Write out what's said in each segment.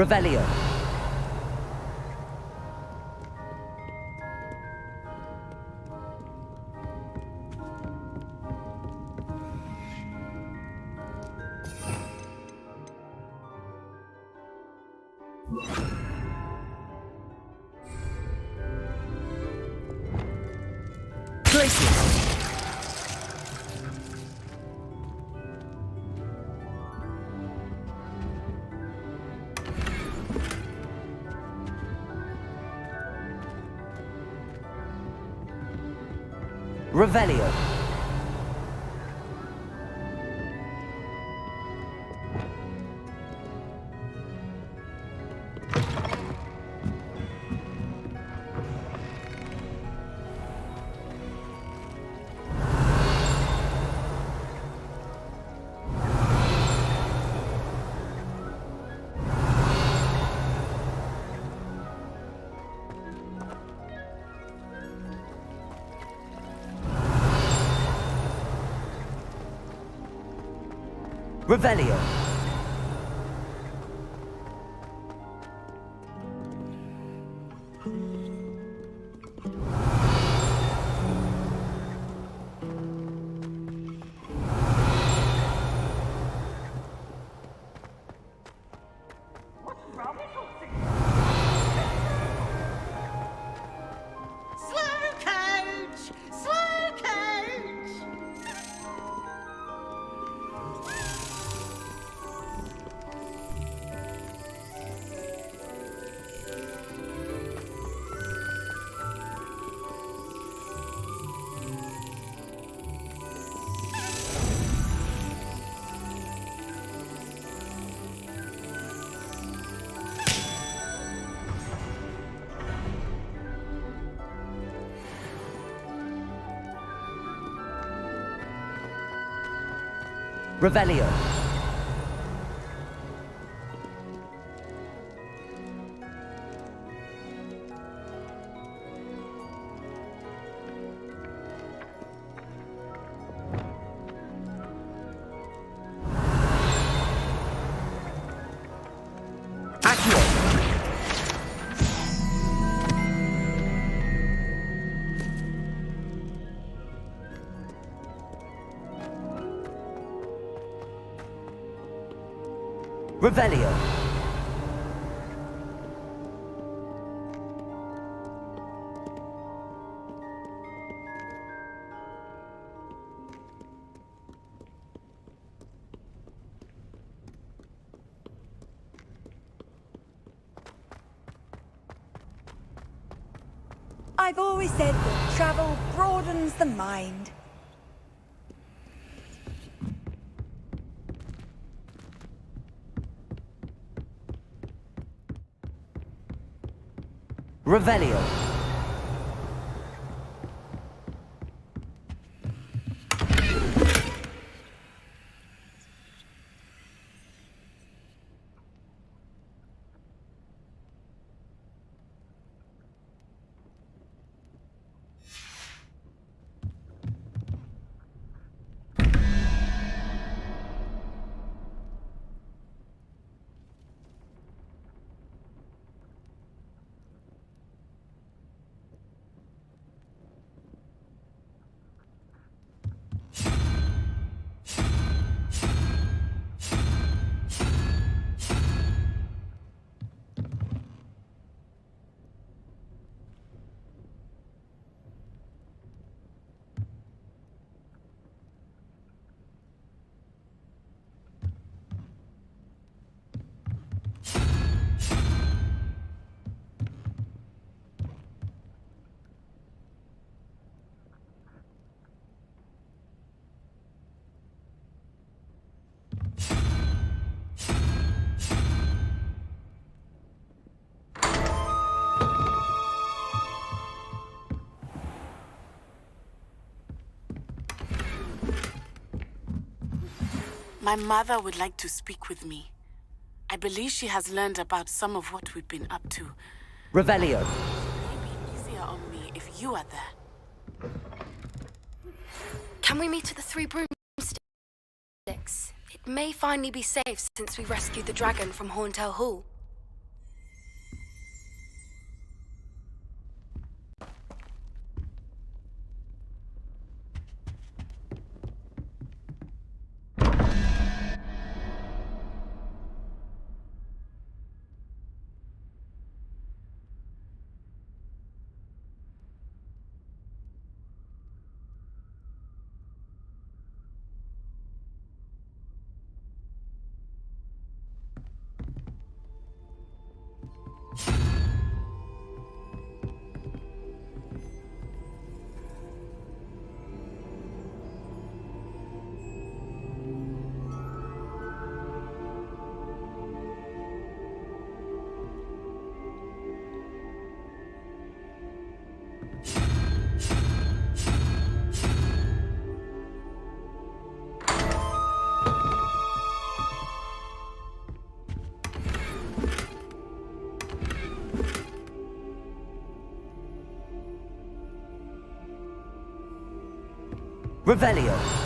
Revelio. Places. Revelio. Revelio. Revelio. Revelio. I've always said that travel broadens the mind. Revelio. My mother would like to speak with me. I believe she has learned about some of what we've been up to. Revelio. It may be easier on me if you are there. Can we meet at the Three Broomsticks? It may finally be safe since we rescued the dragon from Horntail Hall. Revelio.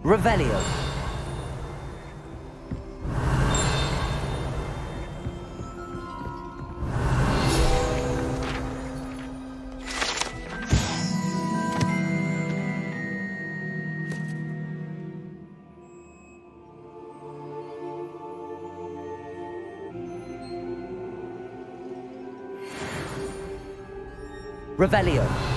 Revelio. Revelio.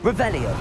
Revelio.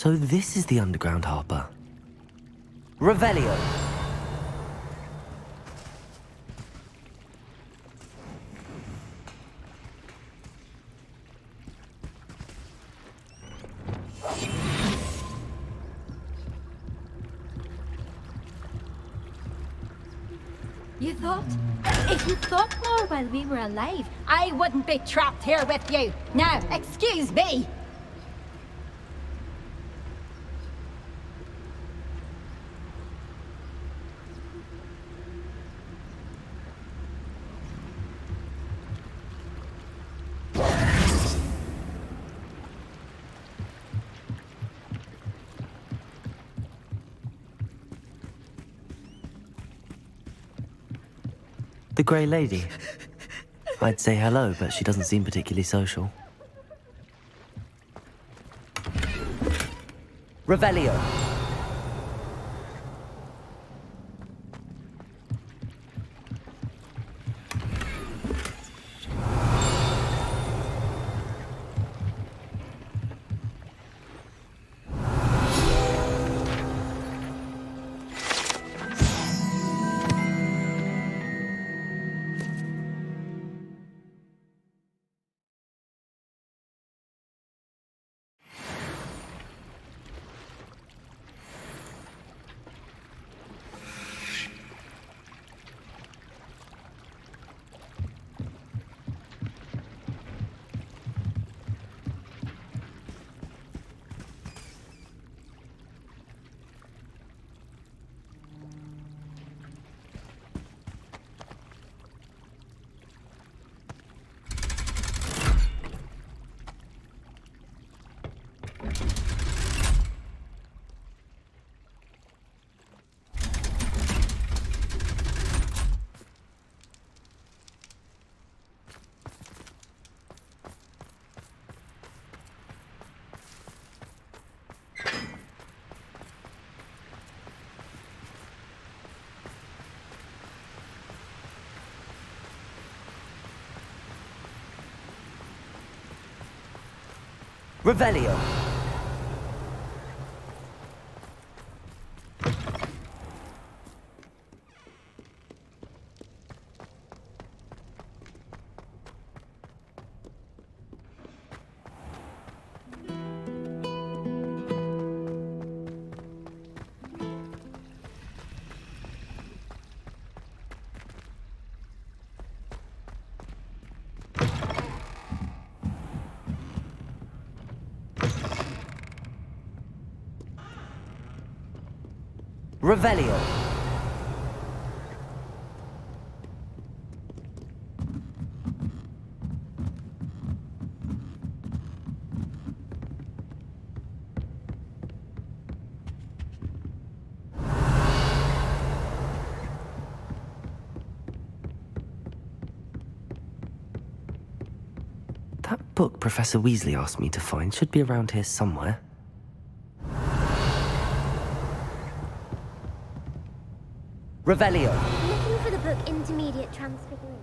So this is the underground harbour. Revelio. you thought? If you thought more while we were alive, I wouldn't be trapped here with you. Now, excuse me. The Grey Lady. I'd say hello, but she doesn't seem particularly social. Revelio. Revelio. Revelio. That book Professor Weasley asked me to find should be around here somewhere. Revelio. Looking for the book Intermediate Transfiguration.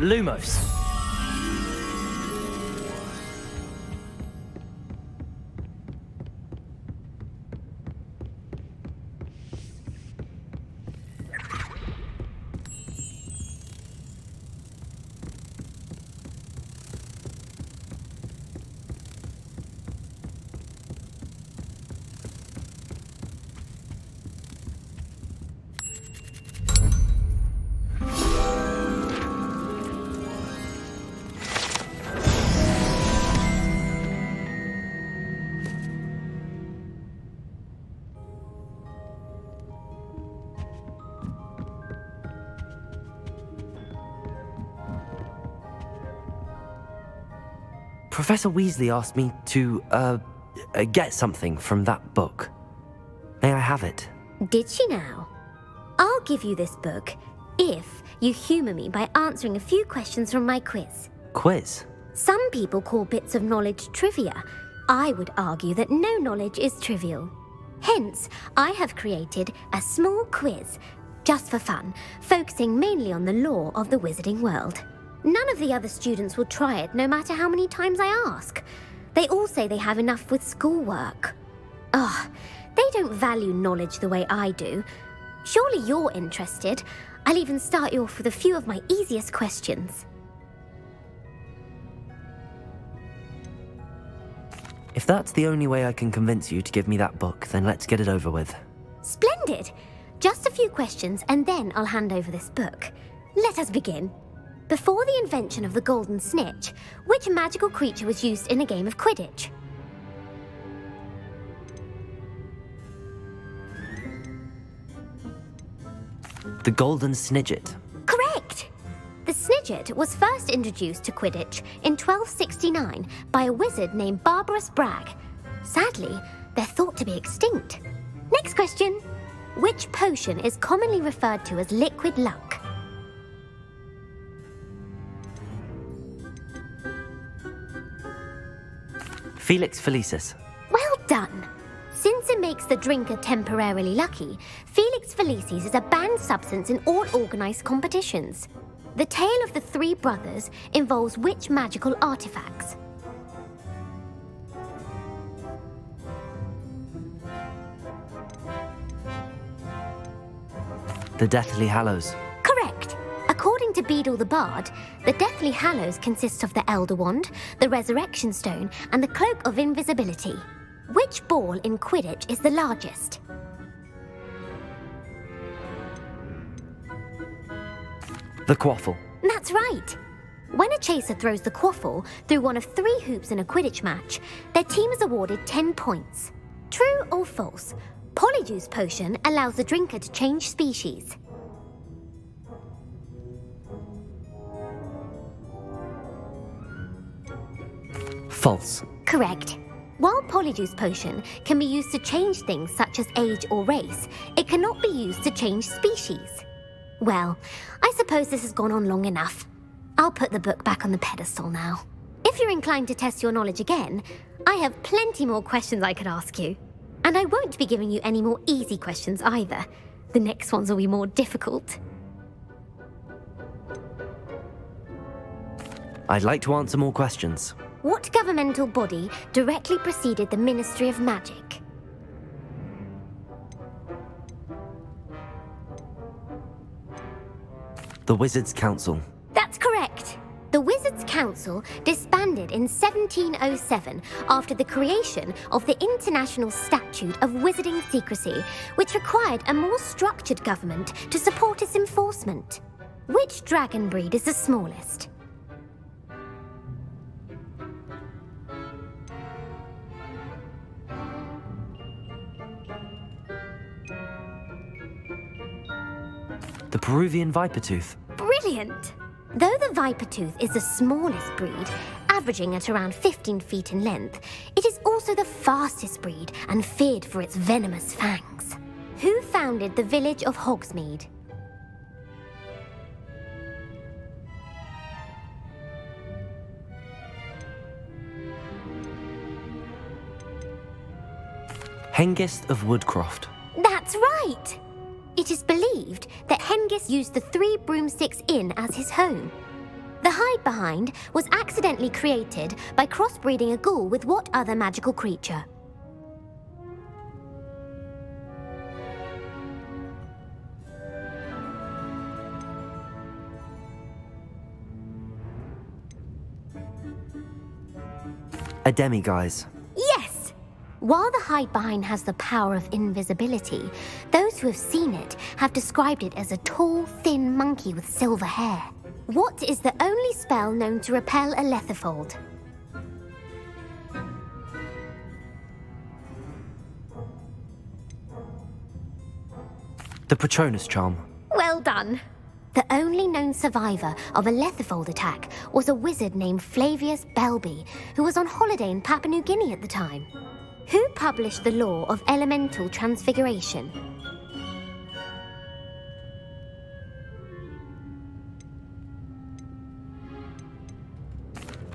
Lumos. Professor Weasley asked me to, get something from that book. May I have it? Did she now? I'll give you this book if you humour me by answering a few questions from my quiz. Quiz? Some people call bits of knowledge trivia. I would argue that no knowledge is trivial. Hence, I have created a small quiz, just for fun, focusing mainly on the lore of the wizarding world. None of the other students will try it, no matter how many times I ask. They all say they have enough with schoolwork. Ugh, they don't value knowledge the way I do. Surely you're interested. I'll even start you off with a few of my easiest questions. If that's the only way I can convince you to give me that book, then let's get it over with. Splendid! Just a few questions and then I'll hand over this book. Let us begin. Before the invention of the golden snitch, which magical creature was used in a game of Quidditch? The Golden Snidget. Correct! The Snidget was first introduced to Quidditch in 1269 by a wizard named Barbarous Bragg. Sadly, they're thought to be extinct. Next question. Which potion is commonly referred to as liquid luck? Felix Felicis. Well done! Since it makes the drinker temporarily lucky, Felix Felicis is a banned substance in all organized competitions. The tale of the three brothers involves which magical artifacts? The Deathly Hallows. Correct! According to Beadle the Bard, the Deathly Hallows consists of the Elder Wand, the Resurrection Stone, and the Cloak of Invisibility. Which ball in Quidditch is the largest? The Quaffle. That's right! When a chaser throws the quaffle through one of 3 hoops in a Quidditch match, their team is awarded 10 points. True or false? Polyjuice Potion allows the drinker to change species. False. Correct. While Polyjuice Potion can be used to change things such as age or race, it cannot be used to change species. Well, I suppose this has gone on long enough. I'll put the book back on the pedestal now. If you're inclined to test your knowledge again, I have plenty more questions I could ask you. And I won't be giving you any more easy questions either. The next ones will be more difficult. I'd like to answer more questions. What governmental body directly preceded the Ministry of Magic? The Wizards' Council. That's correct. The Wizards' Council disbanded in 1707 after the creation of the International Statute of Wizarding Secrecy, which required a more structured government to support its enforcement. Which dragon breed is the smallest? The Peruvian Vipertooth. Brilliant! Though the Vipertooth is the smallest breed, averaging at around 15 feet in length, it is also the fastest breed and feared for its venomous fangs. Who founded the village of Hogsmeade? Hengist of Woodcroft. That's right! It is believed that Hengist used the 3 Broomsticks Inn as his home. The hide-behind was accidentally created by crossbreeding a ghoul with what other magical creature? A Demiguise. Yes! While the hide-behind has the power of invisibility, those who have seen it have described it as a tall, thin monkey with silver hair. What is the only spell known to repel a Lethifold? The Patronus Charm. Well done! The only known survivor of a Lethifold attack was a wizard named Flavius Belby, who was on holiday in Papua New Guinea at the time. Who published the law of elemental transfiguration?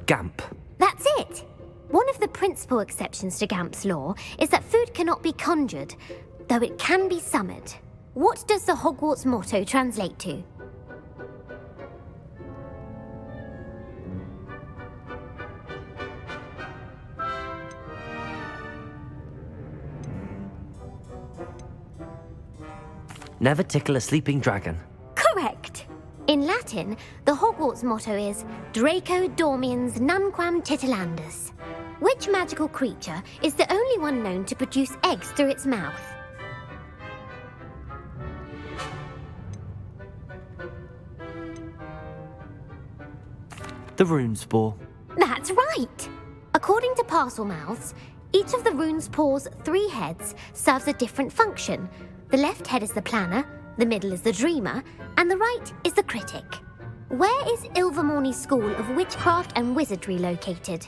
Gamp. That's it! One of the principal exceptions to Gamp's law is that food cannot be conjured, though it can be summoned. What does the Hogwarts motto translate to? Never tickle a sleeping dragon. Correct! In Latin, the Hogwarts motto is Draco Dormiens Nunquam Titilandus. Which magical creature is the only one known to produce eggs through its mouth? The rune spore. That's right! According to Parselmouths, each of the rune's paws' 3 heads serves a different function. The left head is the planner, the middle is the dreamer, and the right is the critic. Where is Ilvermorny School of Witchcraft and Wizardry located?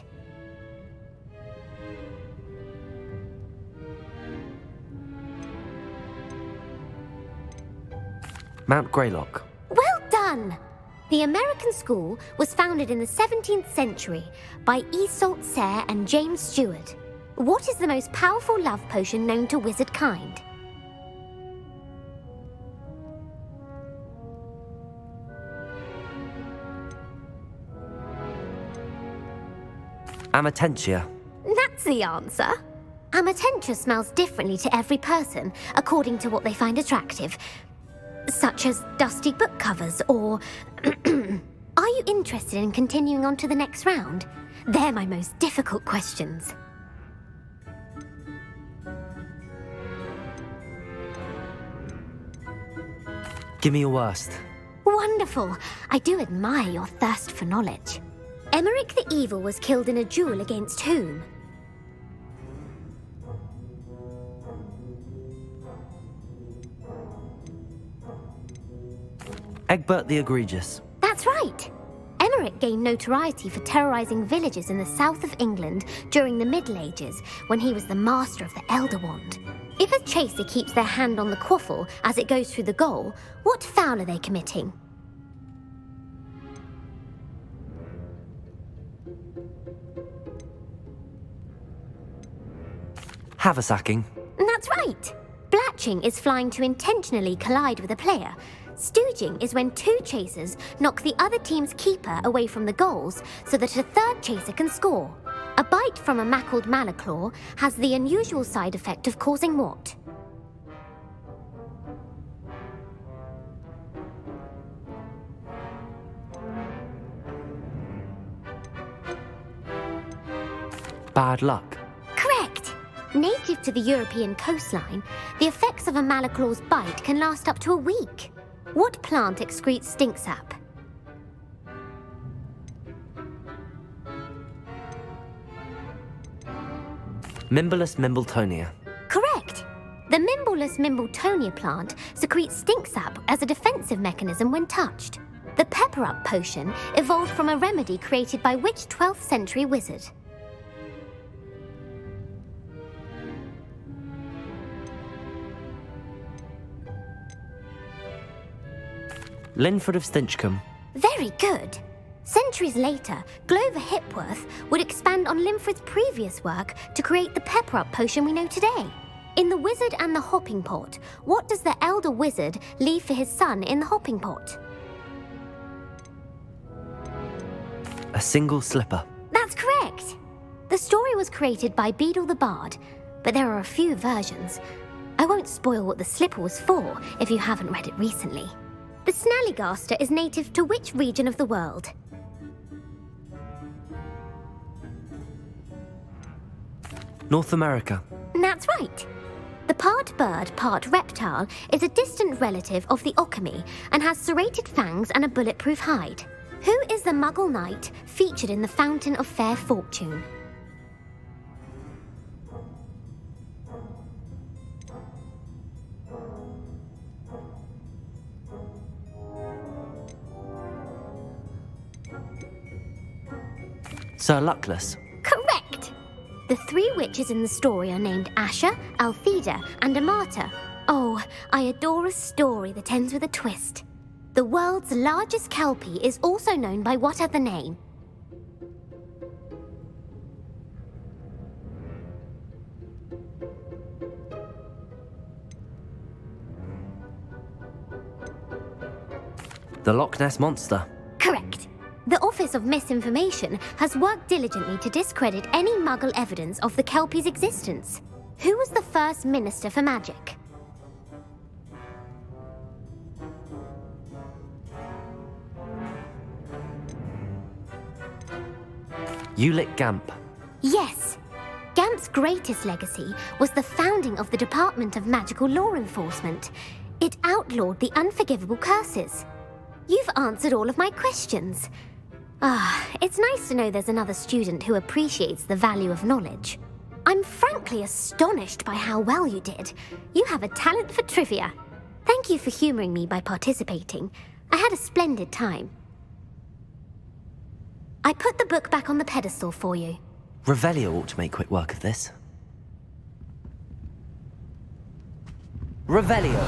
Mount Greylock. Well done! The American school was founded in the 17th century by Isolde Sayre and James Stewart. What is the most powerful love potion known to wizard kind? Amatentia. That's the answer. Amatentia smells differently to every person according to what they find attractive, such as dusty book covers or... Are you interested in continuing on to the next round? They're my most difficult questions. Give me your worst. Wonderful. I do admire your thirst for knowledge. Emmerich the Evil was killed in a duel against whom? Egbert the Egregious. That's right. Emmerich gained notoriety for terrorizing villages in the south of England during the Middle Ages when he was the master of the Elder Wand. If a chaser keeps their hand on the quaffle as it goes through the goal, what foul are they committing? Haversacking. That's right. Blatching is flying to intentionally collide with a player. Stooging is when 2 chasers knock the other team's keeper away from the goals so that a third chaser can score. A bite from a mackled malaclaw has the unusual side effect of causing what? Bad luck. Correct! Native to the European coastline, the effects of a malaclaw's bite can last up to a week. What plant excretes stink sap? Mimbolus Mimbletonia. Correct! The Mimbolus Mimbletonia plant secretes stink sap as a defensive mechanism when touched. The pepper-up potion evolved from a remedy created by which 12th century wizard? Linford of Stinchcombe. Very good. Centuries later, Glover Hipworth would expand on Linford's previous work to create the pepper-up potion we know today. In The Wizard and the Hopping Pot, what does the elder wizard leave for his son in the hopping pot? A single slipper. That's correct. The story was created by Beadle the Bard, but there are a few versions. I won't spoil what the slipper was for if you haven't read it recently. The Snallygaster is native to which region of the world? North America. That's right. The part bird, part reptile is a distant relative of the Occamy and has serrated fangs and a bulletproof hide. Who is the Muggle knight featured in the Fountain of Fair Fortune? Sir Luckless. Correct! The 3 witches in the story are named Asha, Altheda, and Amata. Oh, I adore a story that ends with a twist. The world's largest kelpie is also known by what other name? The Loch Ness Monster. Correct. The Office of Misinformation has worked diligently to discredit any Muggle evidence of the Kelpie's existence. Who was the first Minister for Magic? Ulick Gamp. Yes. Gamp's greatest legacy was the founding of the Department of Magical Law Enforcement. It outlawed the unforgivable curses. You've answered all of my questions. It's nice to know there's another student who appreciates the value of knowledge. I'm frankly astonished by how well you did. You have a talent for trivia. Thank you for humoring me by participating. I had a splendid time. I put the book back on the pedestal for you. Revelio ought to make quick work of this. Revelio.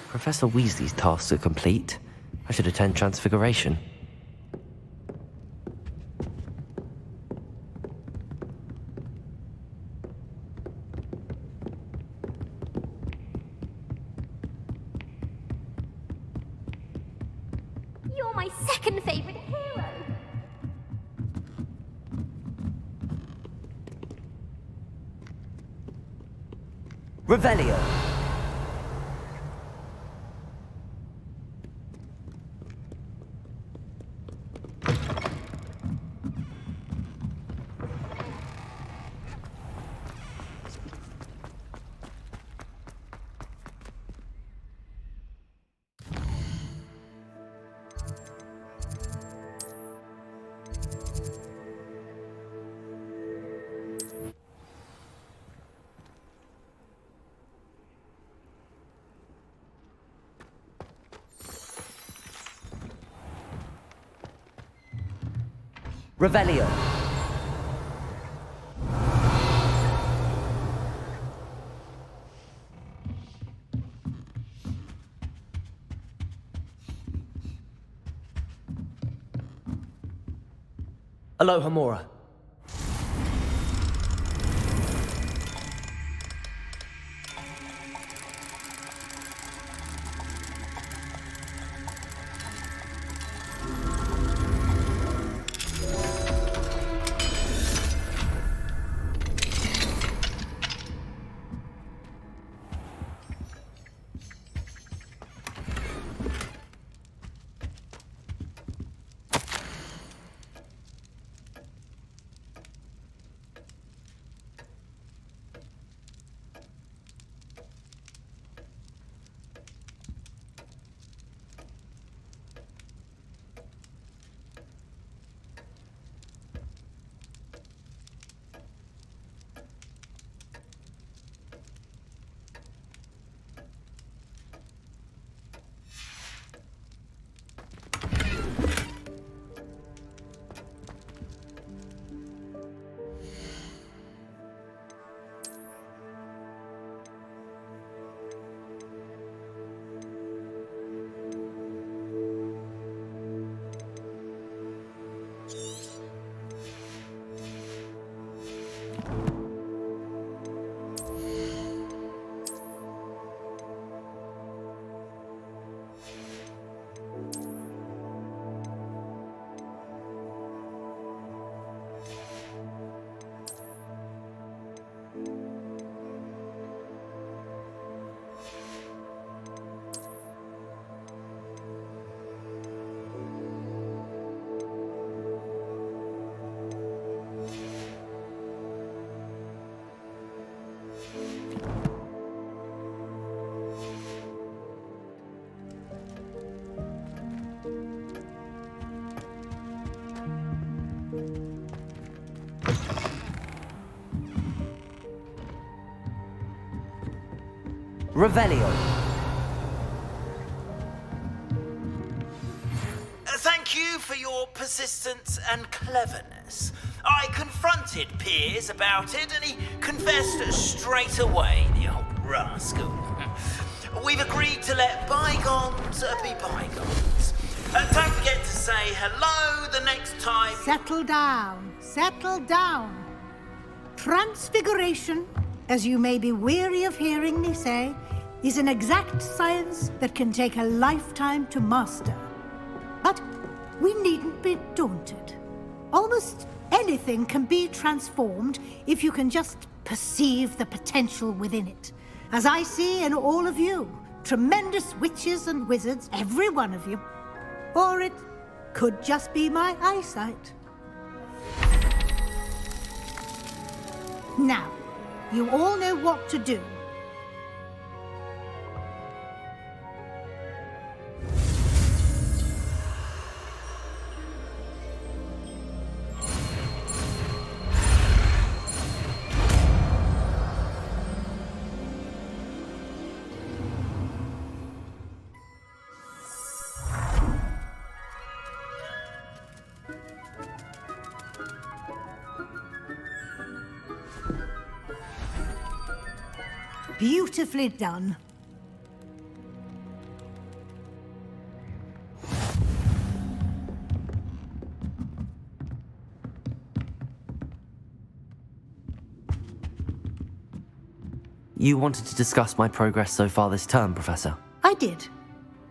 Professor Weasley's tasks are complete. I should attend Transfiguration. You're my second favorite hero. Revelio. Revelio. Aloha Mora. Revelio. Thank you for your persistence and cleverness. I confronted Piers about it, and he confessed straight away, the old rascal. We've agreed to let bygones be bygones. Don't forget to say hello the next time. Settle down. Settle down. Transfiguration, as you may be weary of hearing me say, is an exact science that can take a lifetime to master. But we needn't be daunted. Almost anything can be transformed if you can just perceive the potential within it. As I see in all of you, tremendous witches and wizards, every one of you. Or it could just be my eyesight. Now, you all know what to do. Beautifully done. You wanted to discuss my progress so far this term, Professor? I did.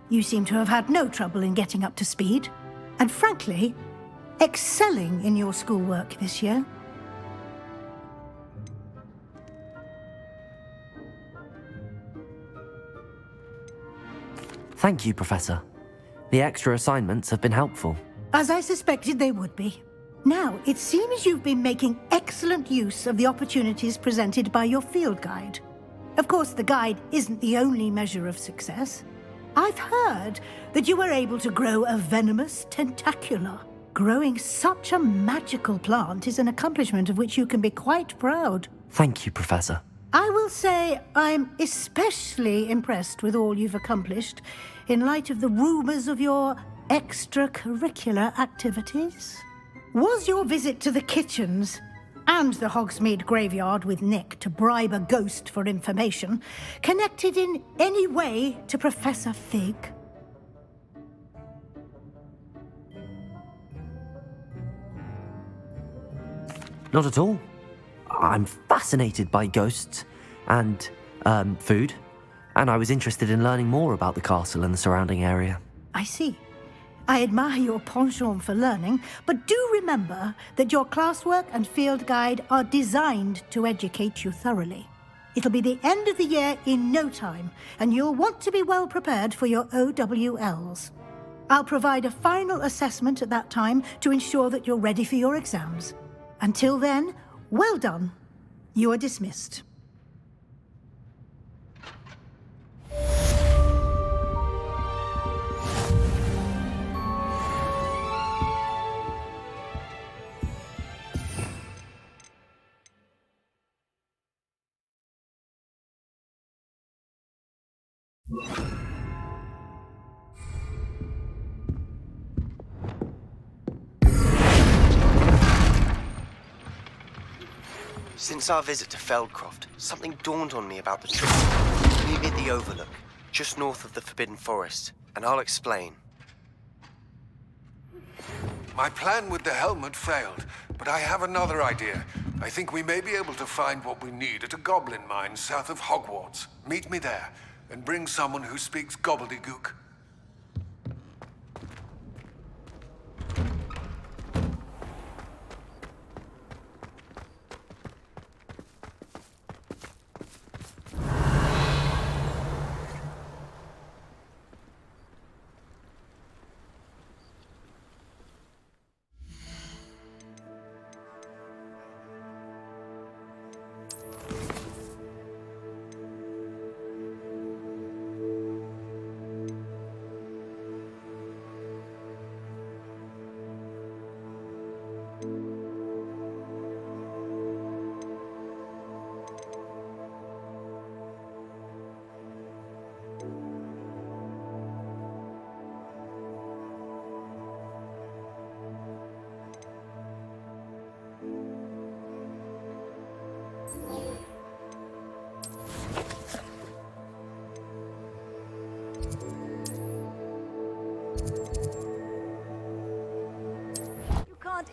You seem to have had no trouble in getting up to speed, and frankly, excelling in your schoolwork this year. Thank you, Professor. The extra assignments have been helpful. As I suspected they would be. Now, it seems you've been making excellent use of the opportunities presented by your field guide. Of course, the guide isn't the only measure of success. I've heard that you were able to grow a venomous tentacula. Growing such a magical plant is an accomplishment of which you can be quite proud. Thank you, Professor. I will say I'm especially impressed with all you've accomplished in light of the rumors of your extracurricular activities. Was your visit to the kitchens and the Hogsmeade graveyard with Nick to bribe a ghost for information connected in any way to Professor Fig? Not at all. I'm fascinated by ghosts and food, and I was interested in learning more about the castle and the surrounding area. I see. I admire your penchant for learning, but do remember that your classwork and field guide are designed to educate you thoroughly. It'll be the end of the year in no time, and you'll want to be well prepared for your OWLs. I'll provide a final assessment at that time to ensure that you're ready for your exams. Until then, well done. You are dismissed. Since our visit to Feldcroft, something dawned on me about the truth. Meet me at the Overlook, just north of the Forbidden Forest, and I'll explain. My plan with the helmet failed, but I have another idea. I think we may be able to find what we need at a goblin mine south of Hogwarts. Meet me there, and bring someone who speaks gobbledygook.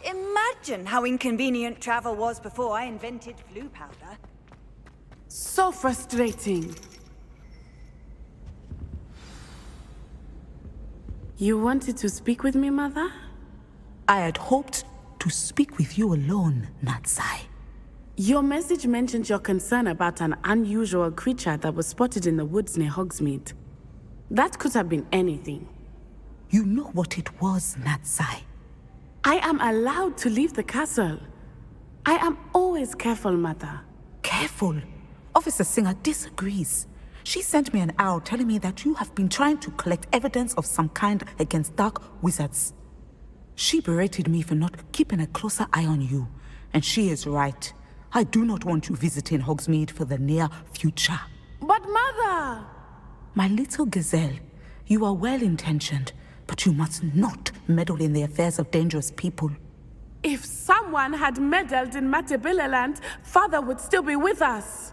Imagine how inconvenient travel was before I invented flu powder. So frustrating. You wanted to speak with me, Mother? I had hoped to speak with you alone, Natsai. Your message mentioned your concern about an unusual creature that was spotted in the woods near Hogsmeade. That could have been anything. You know what it was, Natsai. I am allowed to leave the castle. I am always careful, Mother. Careful? Officer Singer disagrees. She sent me an owl telling me that you have been trying to collect evidence of some kind against dark wizards. She berated me for not keeping a closer eye on you, and she is right. I do not want you visiting Hogsmeade for the near future. But Mother! My little gazelle, you are well-intentioned, but you must not meddle in the affairs of dangerous people. If someone had meddled in Matabeleland, Father would still be with us.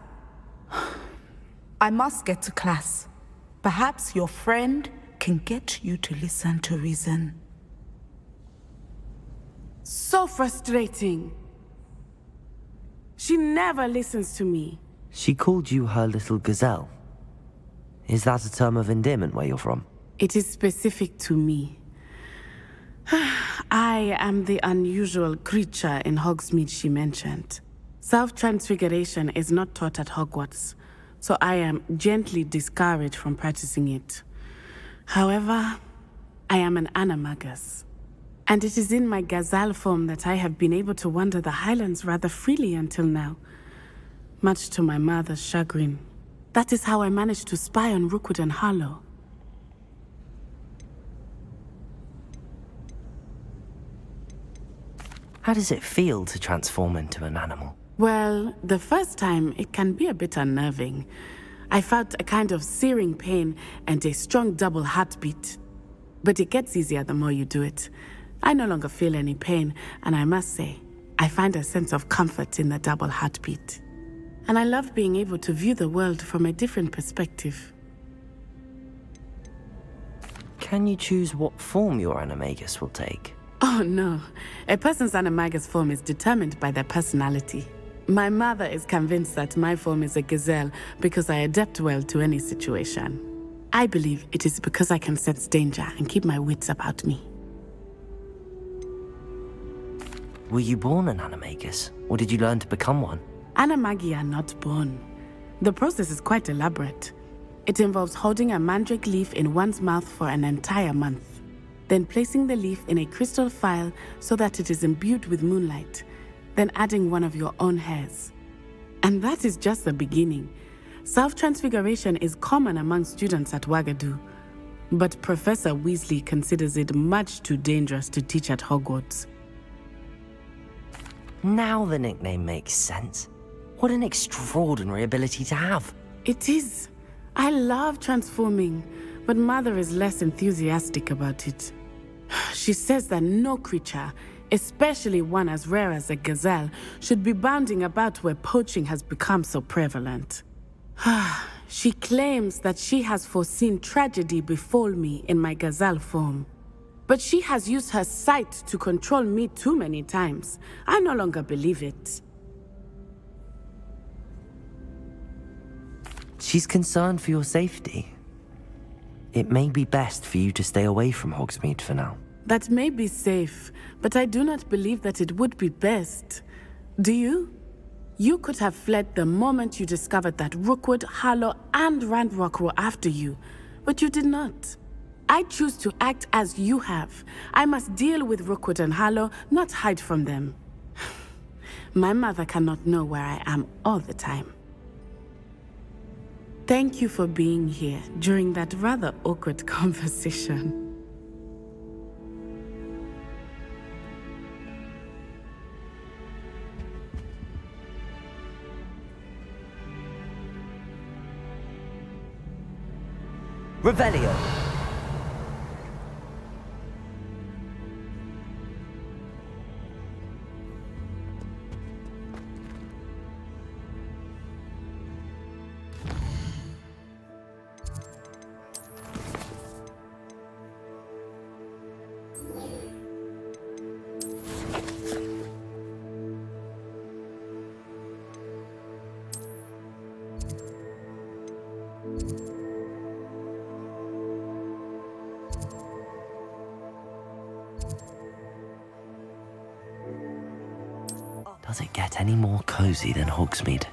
I must get to class. Perhaps your friend can get you to listen to reason. So frustrating. She never listens to me. She called you her little gazelle. Is that a term of endearment where you're from? It is specific to me. I am the unusual creature in Hogsmeade she mentioned. Self-transfiguration is not taught at Hogwarts, so I am gently discouraged from practicing it. However, I am an animagus, and it is in my gazelle form that I have been able to wander the Highlands rather freely until now, much to my mother's chagrin. That is how I managed to spy on Rookwood and Harlow. How does it feel to transform into an animal? Well, the first time, it can be a bit unnerving. I felt a kind of searing pain and a strong double heartbeat. But it gets easier the more you do it. I no longer feel any pain, and I must say, I find a sense of comfort in the double heartbeat. And I love being able to view the world from a different perspective. Can you choose what form your animagus will take? Oh no, a person's animagus form is determined by their personality. My mother is convinced that my form is a gazelle because I adapt well to any situation. I believe it is because I can sense danger and keep my wits about me. Were you born an animagus, or did you learn to become one? Animagi are not born. The process is quite elaborate. It involves holding a mandrake leaf in one's mouth for an entire month, then placing the leaf in a crystal phial so that it is imbued with moonlight, then adding one of your own hairs. And that is just the beginning. Self-transfiguration is common among students at Wagadu, but Professor Weasley considers it much too dangerous to teach at Hogwarts. Now the nickname makes sense. What an extraordinary ability to have. It is. I love transforming, but Mother is less enthusiastic about it. She says that no creature, especially one as rare as a gazelle, should be bounding about where poaching has become so prevalent. She claims that she has foreseen tragedy befall me in my gazelle form. But she has used her sight to control me too many times. I no longer believe it. She's concerned for your safety. It may be best for you to stay away from Hogsmeade for now. That may be safe, but I do not believe that it would be best. Do you? You could have fled the moment you discovered that Rookwood, Harlow, and Ranrock were after you, but you did not. I choose to act as you have. I must deal with Rookwood and Harlow, not hide from them. My mother cannot know where I am all the time. Thank you for being here during that rather awkward conversation. Revelio. Does it get any more cozy than Hogsmeade?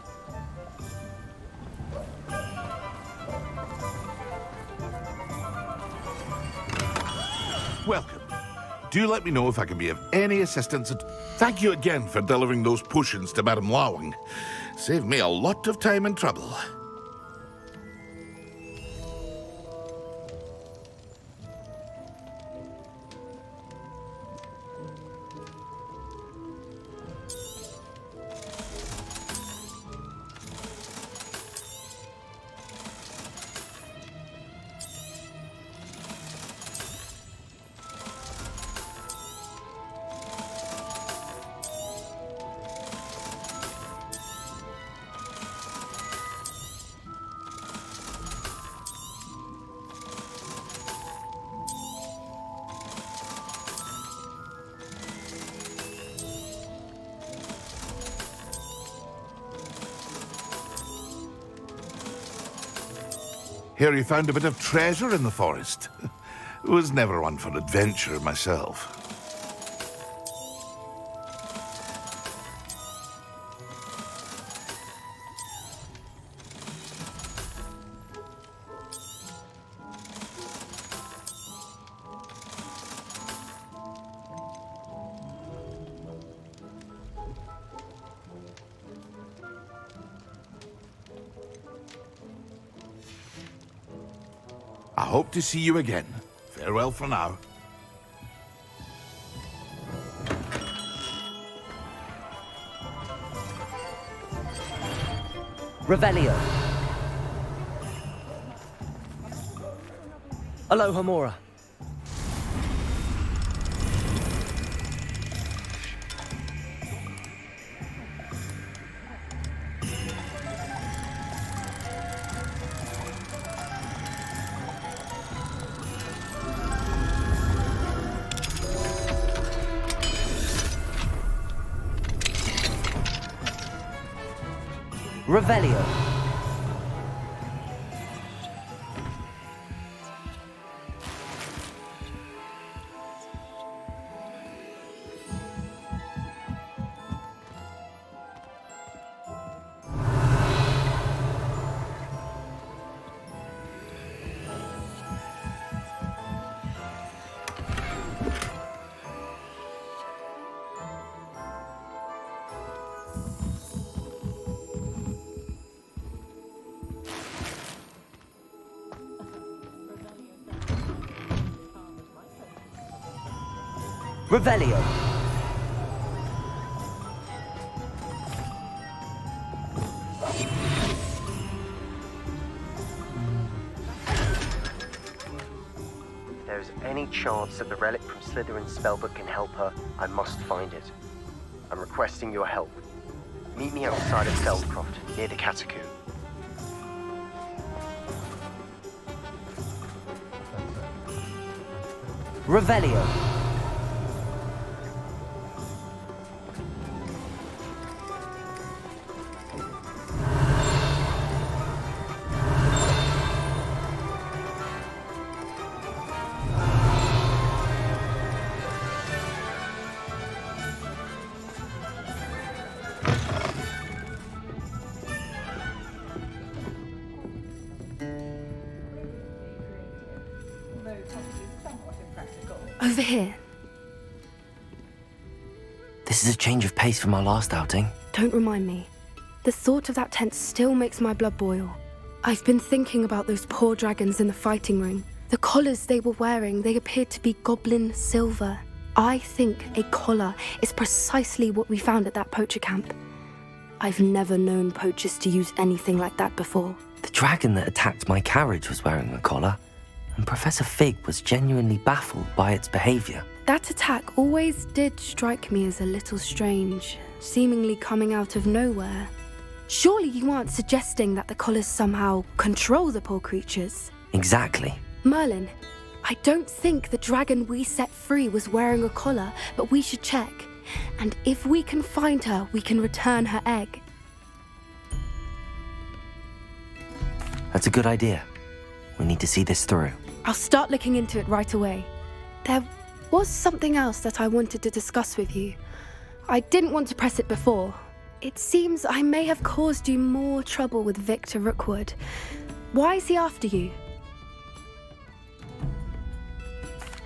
Welcome. Do let me know if I can be of any assistance. Thank you again for delivering those potions to Madame Lawing. Saved me a lot of time and trouble. Hear you found a bit of treasure in the forest. Was never one for adventure myself. I hope to see you again. Farewell for now. Revelio. Aloha Mora. Revelio. Revelio. If there is any chance that the relic from Slytherin's spellbook can help her, I must find it. I'm requesting your help. Meet me outside of Feldcroft, near the Catacomb. Revelio. Over here. This is a change of pace from our last outing. Don't remind me. The thought of that tent still makes my blood boil. I've been thinking about those poor dragons in the fighting ring. The collars they were wearing, they appeared to be goblin silver. I think a collar is precisely what we found at that poacher camp. I've never known poachers to use anything like that before. The dragon that attacked my carriage was wearing a collar, and Professor Fig was genuinely baffled by its behavior. That attack always did strike me as a little strange, seemingly coming out of nowhere. Surely you aren't suggesting that the collars somehow control the poor creatures? Exactly. Merlin, I don't think the dragon we set free was wearing a collar, but we should check. And if we can find her, we can return her egg. That's a good idea. We need to see this through. I'll start looking into it right away. There was something else that I wanted to discuss with you. I didn't want to press it before. It seems I may have caused you more trouble with Victor Rookwood. Why is he after you?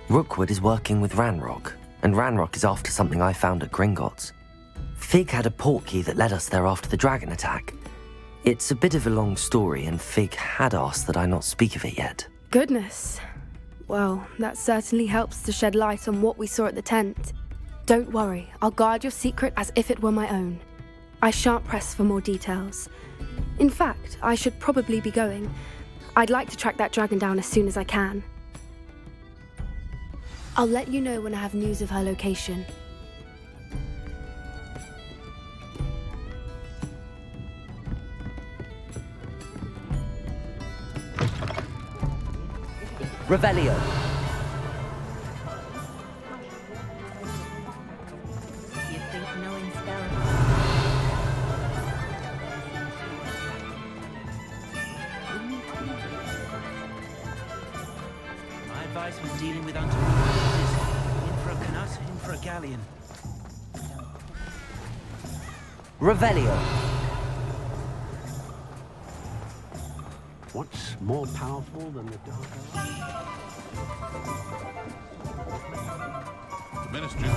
Rookwood is working with Ranrock, and Ranrock is after something I found at Gringotts. Fig had a portkey that led us there after the dragon attack. It's a bit of a long story, and Fig had asked that I not speak of it yet. Goodness. Well, that certainly helps to shed light on what we saw at the tent. Don't worry, I'll guard your secret as if it were my own. I shan't press for more details. In fact, I should probably be going. I'd like to track that dragon down as soon as I can. I'll let you know when I have news of her location. Revelio. You think knowing spells? My advice when dealing with untoward is in for a canut, in for a galleon. Revelio. What's more powerful than the dark arts? The ministry.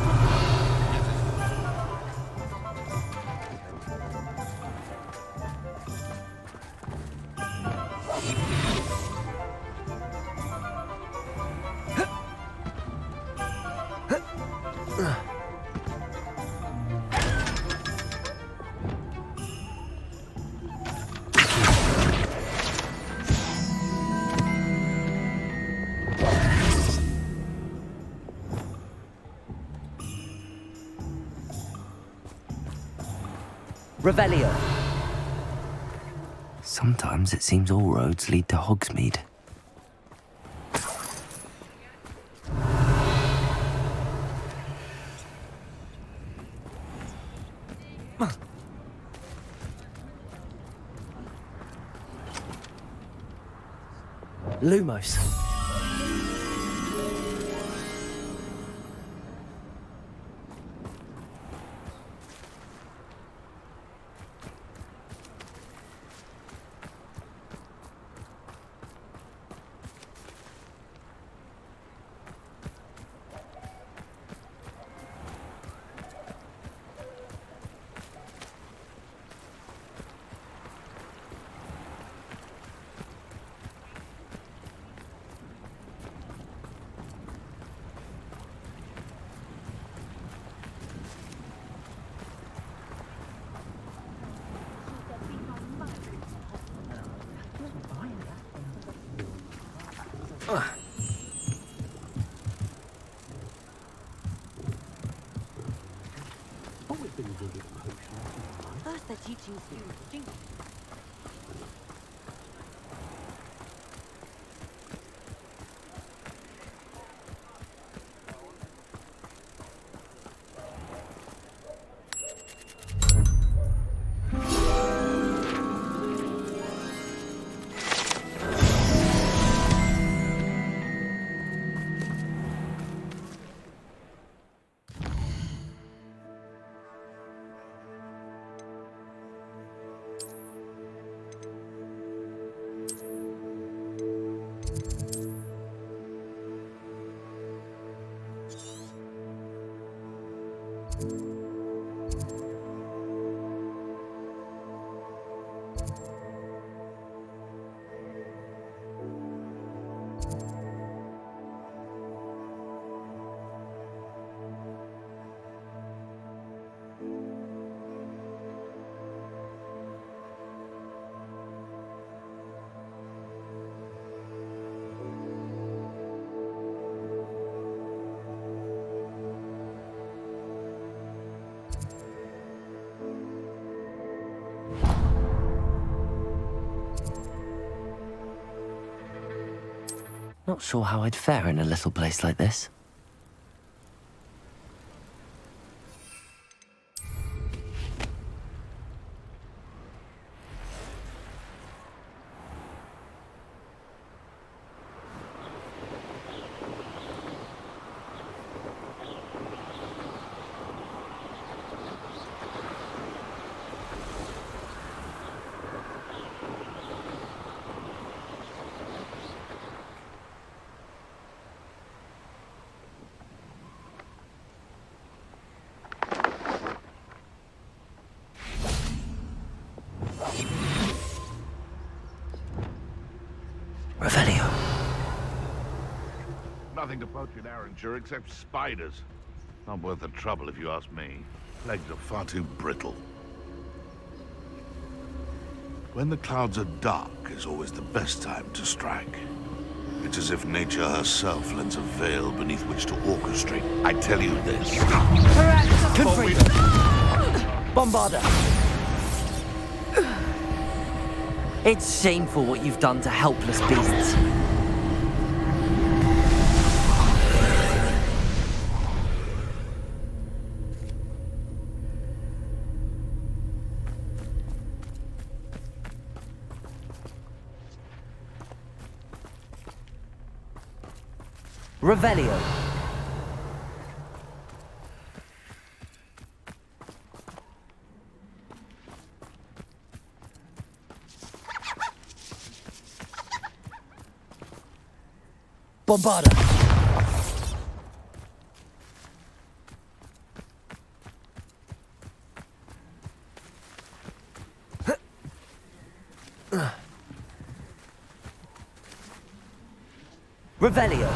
Revelio. Sometimes it seems all roads lead to Hogsmeade. Lumos. First the teachings do. Not sure how I'd fare in a little place like this. Revelio. Nothing to poach in Arranshire except spiders. Not worth the trouble if you ask me. Legs are far too brittle. When the clouds are dark is always the best time to strike. It's as if nature herself lends a veil beneath which to orchestrate. I tell you this. Confringo. Bombarda. It's shameful what you've done to helpless beasts. Revelio. Bombarda. Revelio.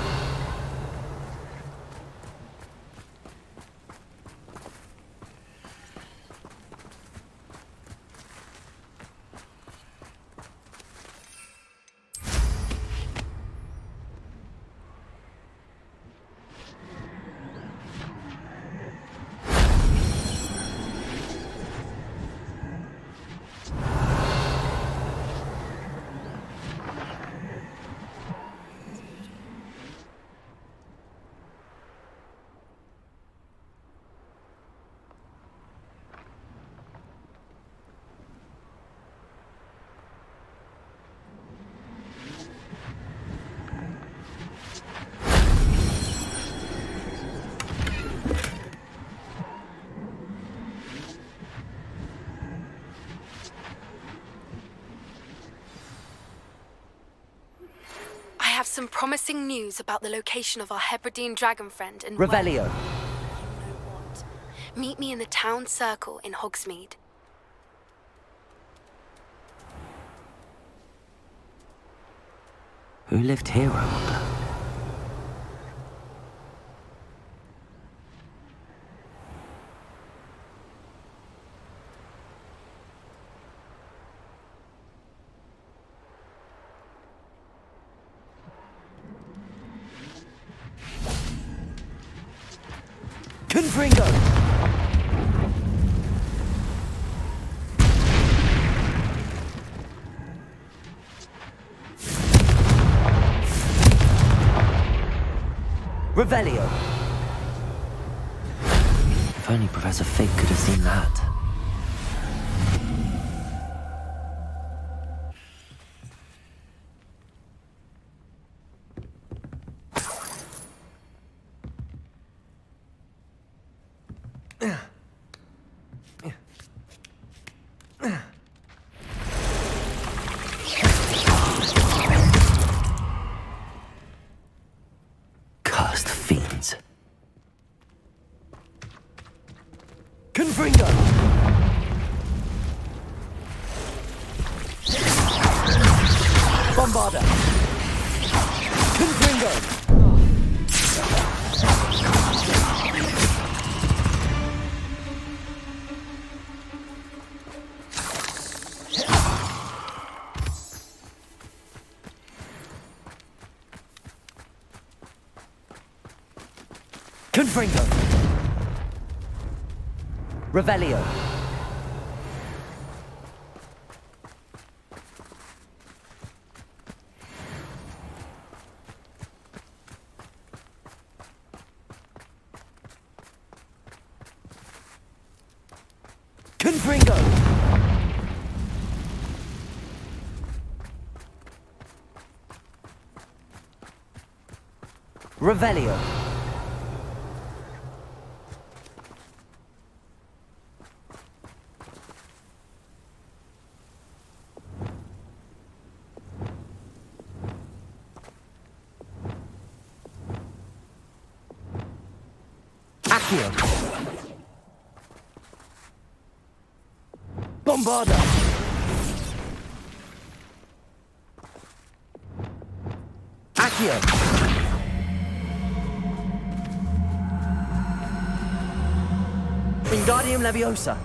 I have some promising news about the location of our Hebridean dragon friend and Revelio. You know what? Meet me in the town circle in Hogsmeade. Who lived here, I wonder? Confringo. Revelio. If only Professor Fig could have seen that. Cursed fiends. Confringo. Bombarda. Confringo. Confringo. Revelio. Confringo. Revelio. Accio. Bombarda. Accio. Wingardium Leviosa.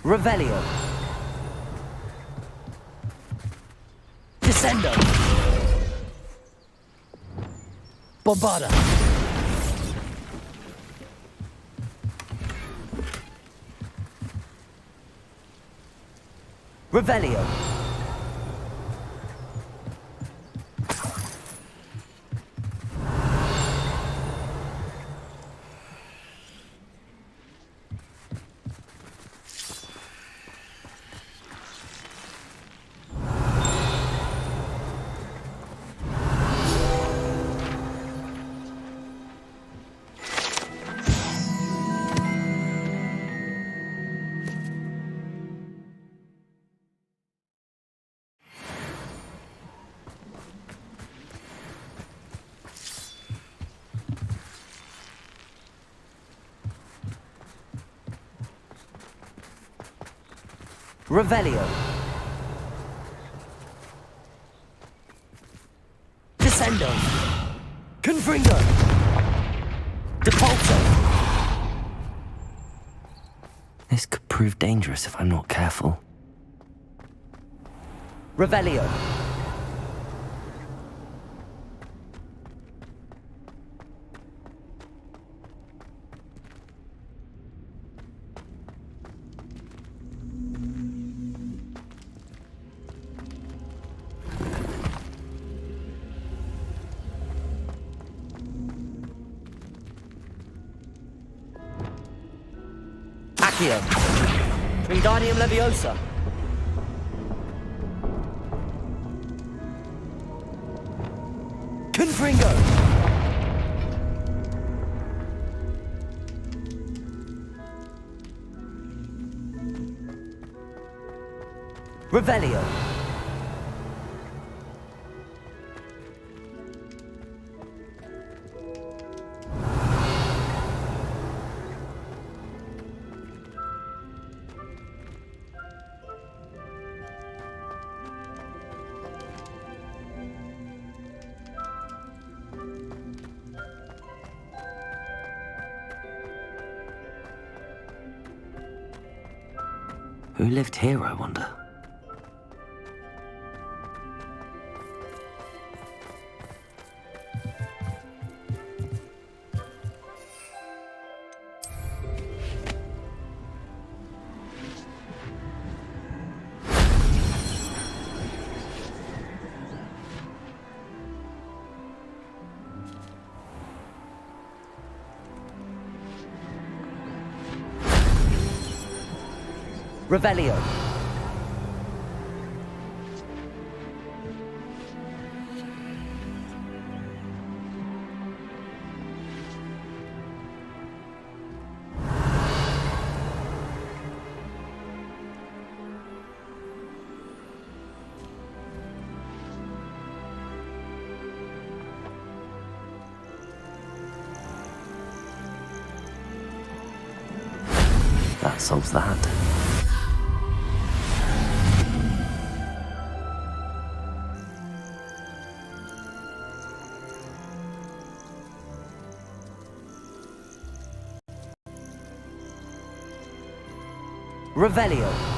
Revelio. Descendo. Bombada. Revelio. Revelio. Descendo. Confringo. Depulso. This could prove dangerous if I'm not careful. Revelio. Accio. Wingardium Leviosa. Confringo. Revelio. Who lived here, I wonder? Revelio. That solves that. Revelio.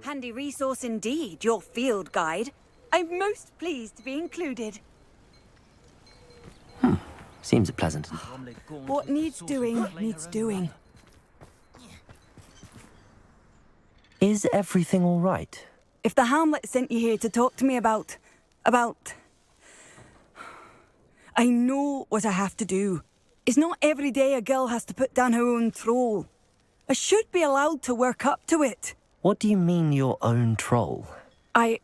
Handy resource indeed, your field guide. I'm most pleased to be included. Seems a pleasant. What needs doing, needs doing. Is everything all right? If the Hamlet sent you here to talk to me about... I know what I have to do. It's not every day a girl has to put down her own troll. I should be allowed to work up to it. What do you mean, your own troll? I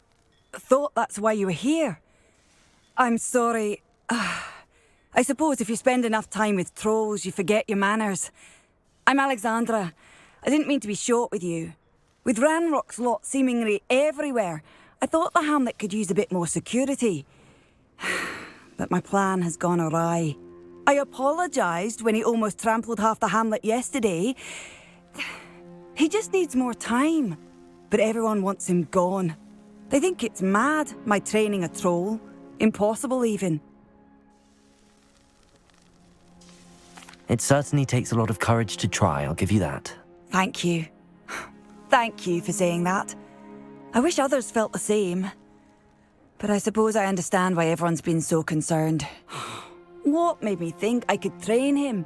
thought that's why you were here. I'm sorry. I suppose if you spend enough time with trolls, you forget your manners. I'm Alexandra. I didn't mean to be short with you. With Ranrock's lot seemingly everywhere, I thought the Hamlet could use a bit more security. But my plan has gone awry. I apologised when he almost trampled half the Hamlet yesterday. He just needs more time. But everyone wants him gone. They think it's mad, my training a troll. Impossible, even. It certainly takes a lot of courage to try, I'll give you that. Thank you. Thank you for saying that. I wish others felt the same. But I suppose I understand why everyone's been so concerned. What made me think I could train him?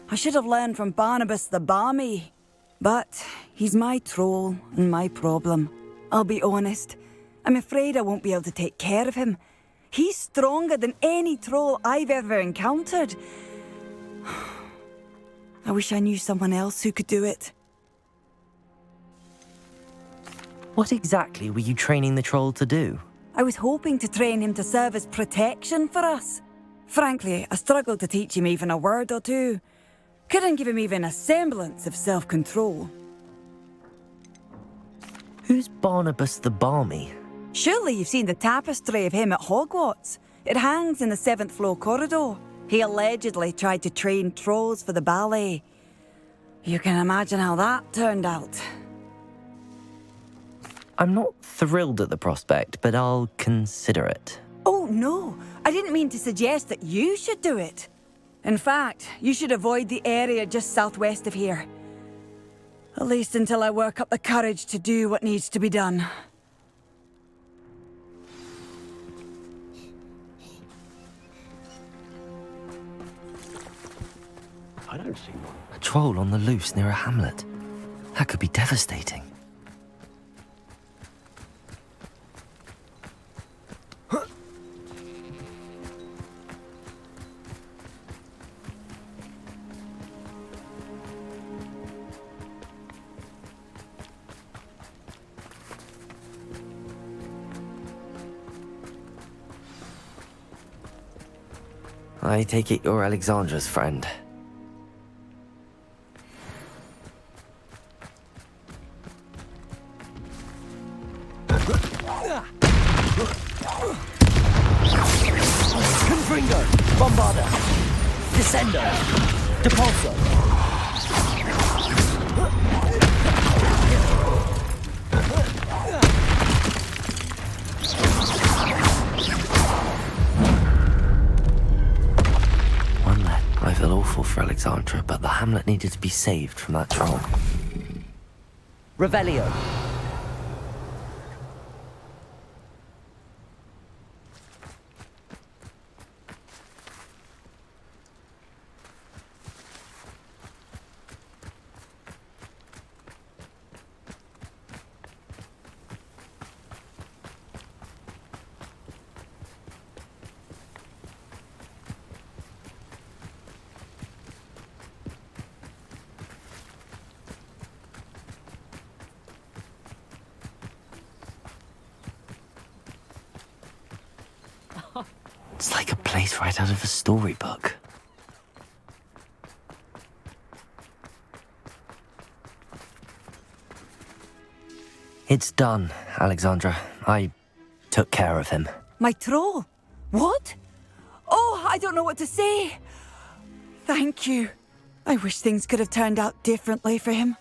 I should have learned from Barnabas the Barmy. But he's my troll and my problem. I'll be honest. I'm afraid I won't be able to take care of him. He's stronger than any troll I've ever encountered. I wish I knew someone else who could do it. What exactly were you training the troll to do? I was hoping to train him to serve as protection for us. Frankly, I struggled to teach him even a word or two. Couldn't give him even a semblance of self-control. Who's Barnabas the Barmy? Surely you've seen the tapestry of him at Hogwarts. It hangs in the 7th floor corridor. He allegedly tried to train trolls for the ballet. You can imagine how that turned out. I'm not thrilled at the prospect, but I'll consider it. Oh, no. I didn't mean to suggest that you should do it. In fact, you should avoid the area just southwest of here. At least until I work up the courage to do what needs to be done. I don't see one. A troll on the loose near a hamlet. That could be devastating. I take it you're Alexandra's friend. Confringo, Bombarda, Descendo, Depulso. I feel awful for Alexandra, but the hamlet needed to be saved from that troll. Revelio. It's like a place right out of a storybook. It's done, Alexandra. I took care of him. My troll? What? Oh, I don't know what to say. Thank you. I wish things could have turned out differently for him.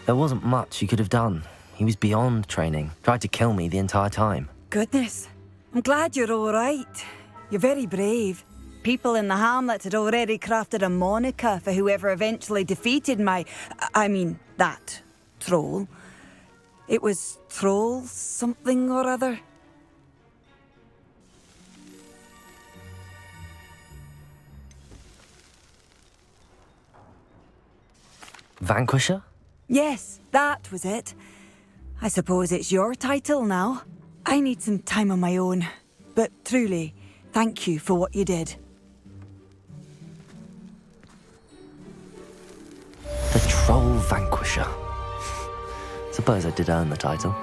There wasn't much you could have done. He was beyond training. Tried to kill me the entire time. Goodness. I'm glad you're all right. You're very brave. People in the hamlet had already crafted a moniker for whoever eventually defeated that troll. It was Troll something or other. Vanquisher? Yes, that was it. I suppose it's your title now. I need some time on my own. But truly, thank you for what you did. The Troll Vanquisher. Suppose I did earn the title.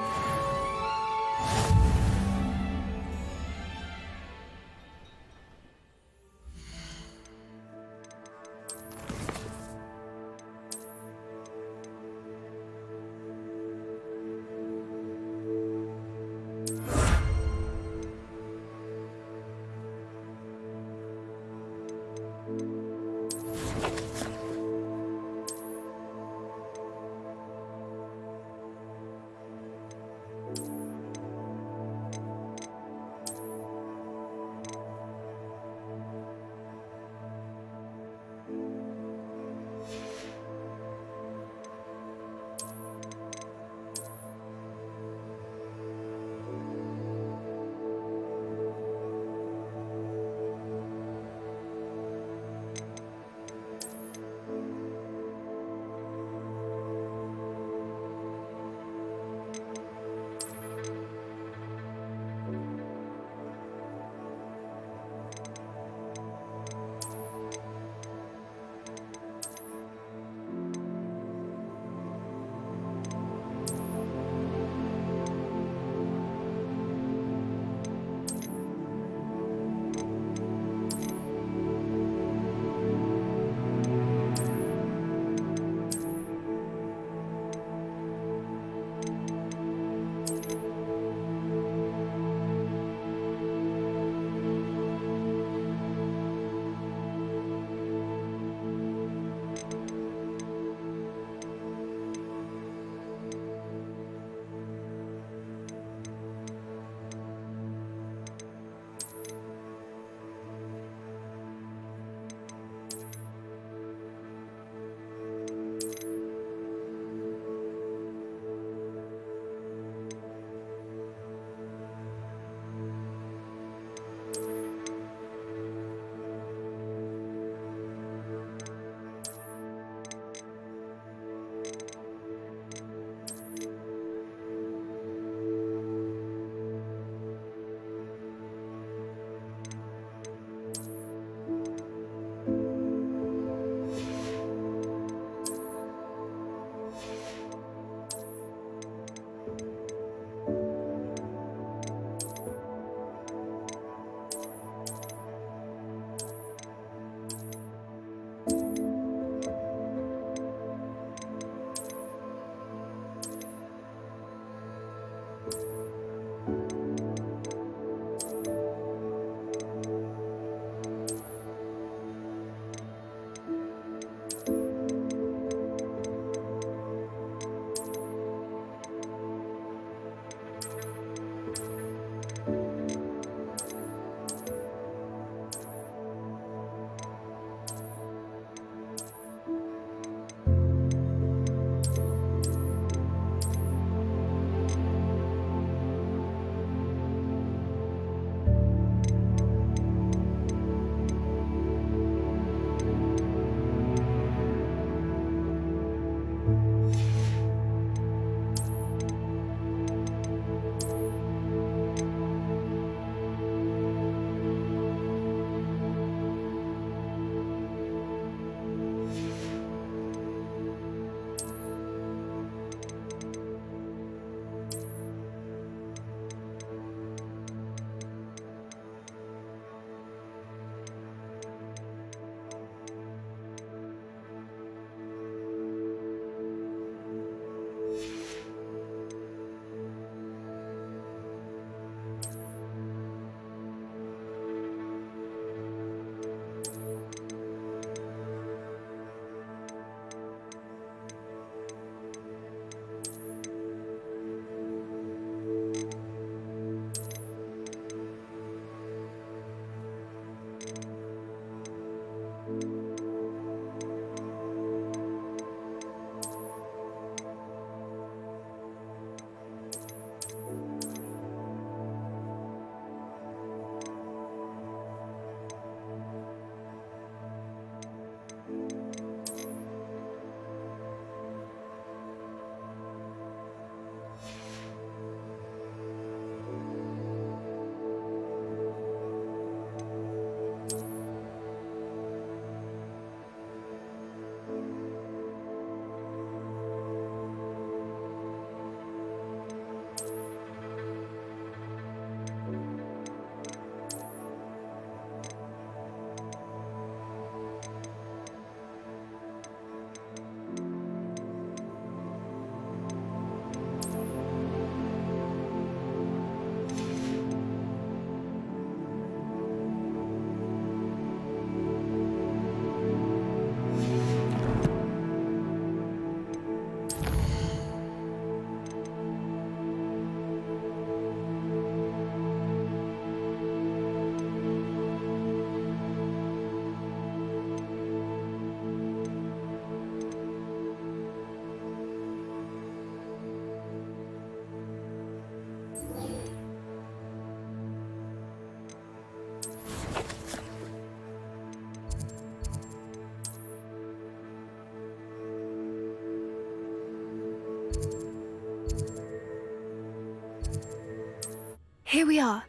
Here we are.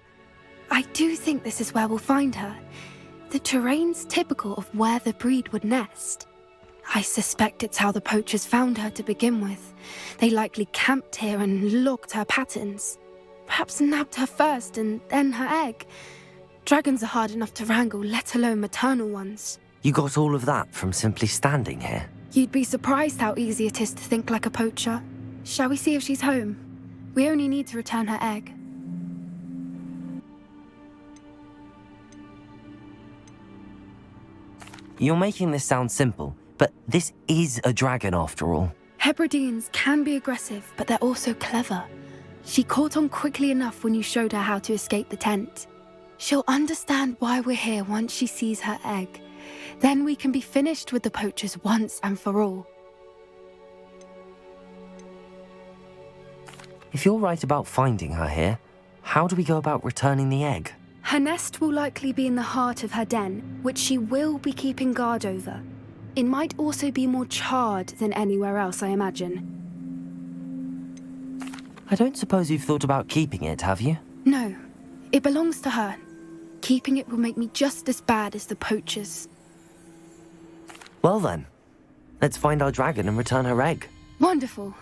I do think this is where we'll find her. The terrain's typical of where the breed would nest. I suspect it's how the poachers found her to begin with. They likely camped here and logged her patterns. Perhaps nabbed her first and then her egg. Dragons are hard enough to wrangle, let alone maternal ones. You got all of that from simply standing here? You'd be surprised how easy it is to think like a poacher. Shall we see if she's home? We only need to return her egg. You're making this sound simple, but this is a dragon after all. Hebrideans can be aggressive, but they're also clever. She caught on quickly enough when you showed her how to escape the tent. She'll understand why we're here once she sees her egg. Then we can be finished with the poachers once and for all. If you're right about finding her here, how do we go about returning the egg? Her nest will likely be in the heart of her den, which she will be keeping guard over. It might also be more charred than anywhere else, I imagine. I don't suppose you've thought about keeping it, have you? No, it belongs to her. Keeping it will make me just as bad as the poachers. Well then, let's find our dragon and return her egg. Wonderful.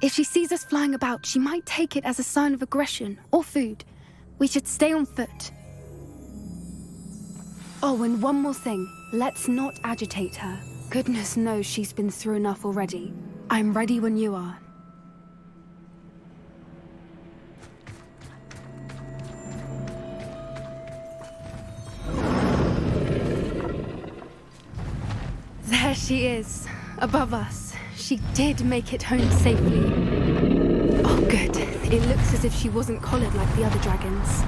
If she sees us flying about, she might take it as a sign of aggression or food. We should stay on foot. Oh, and one more thing. Let's not agitate her. Goodness knows she's been through enough already. I'm ready when you are. There she is, above us. She did make it home safely. Oh, good. It looks as if she wasn't collared like the other dragons.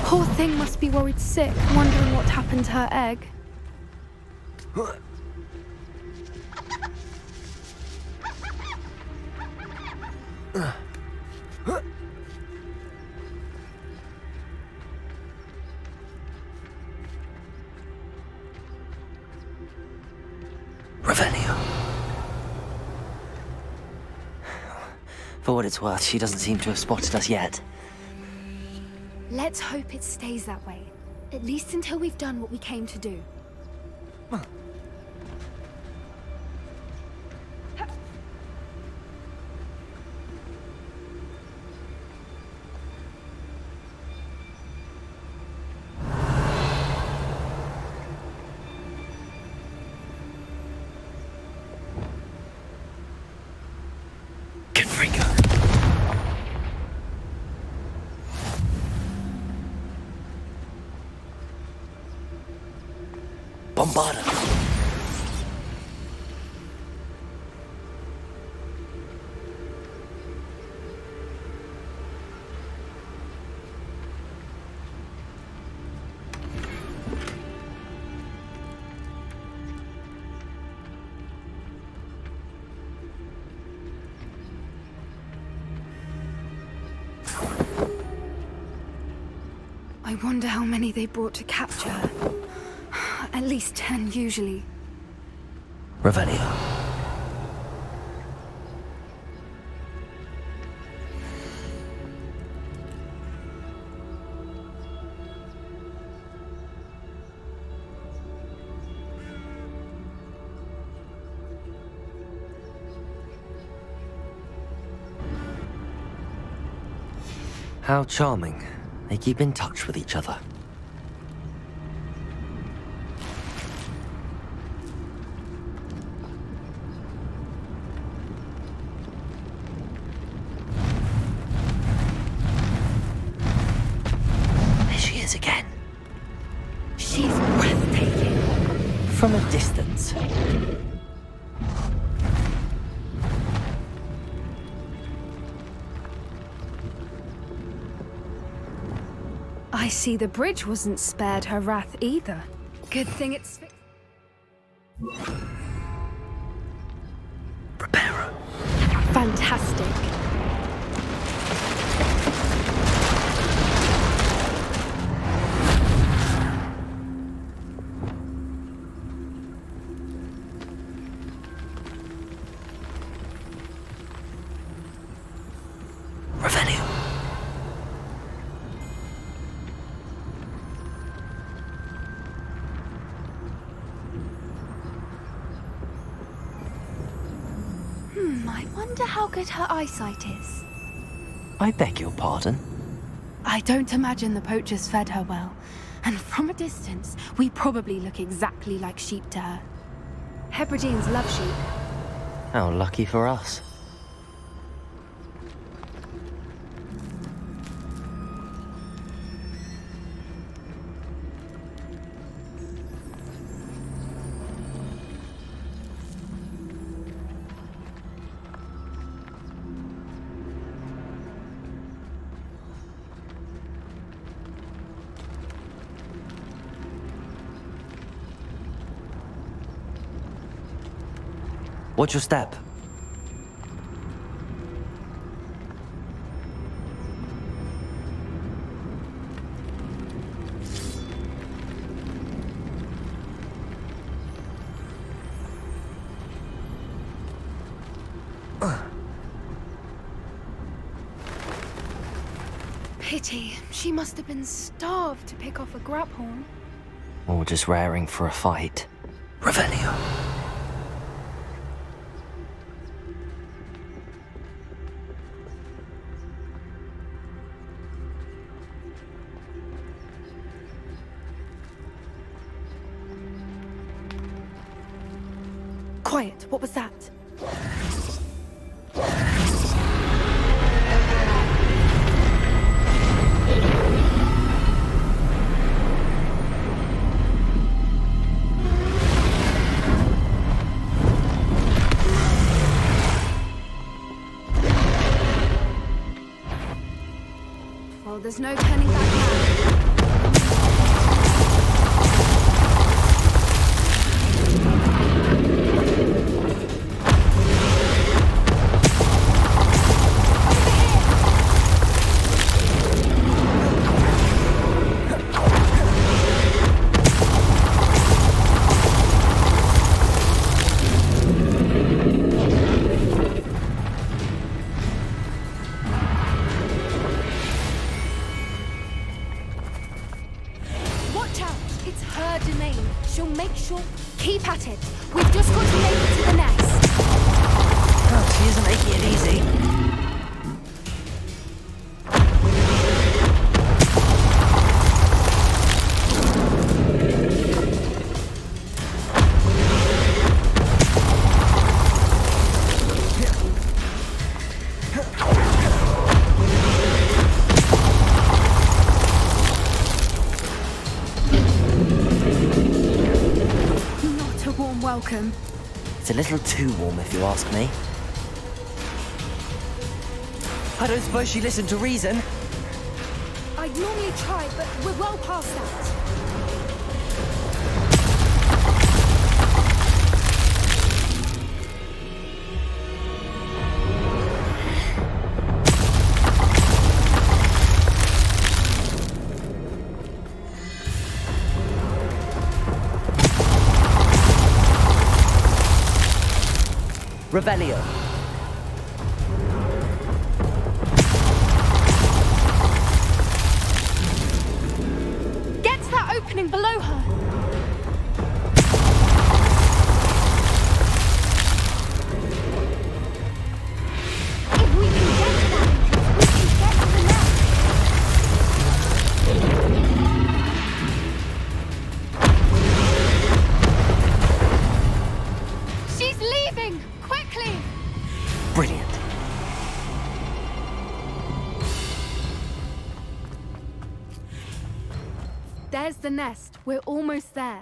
Poor thing must be worried sick, wondering what happened to her egg. Revelio. For what it's worth, she doesn't seem to have spotted us yet. Let's hope it stays that way. At least until we've done what we came to do. Bombada. I wonder how many they brought to capture her. At least 10, usually. Revelio. How charming. They keep in touch with each other. Again. She's breathtaking. From a distance. I see the bridge wasn't spared her wrath either. Good thing it's Prepare. fantastic. Revelio. I wonder how good her eyesight is. I beg your pardon? I don't imagine the poachers fed her well. And from a distance, we probably look exactly like sheep to her. Hebrideans love sheep. How lucky for us. Watch your step. Pity. She must have been starved to pick off a grabhorn. Or just raring for a fight. Revelio. Quiet, what was that? Well, there's no turning back now. Keep at it. We've just got to make it to the nest. Oh, she isn't making it easy. Welcome. It's a little too warm, if you ask me. I don't suppose she listened to reason. I'd normally try, but we're well past that. Revelio. Get to that opening below her. If we can get to that entrance, we can get to the nest. She's leaving! Quickly! Brilliant. There's the nest. We're almost there.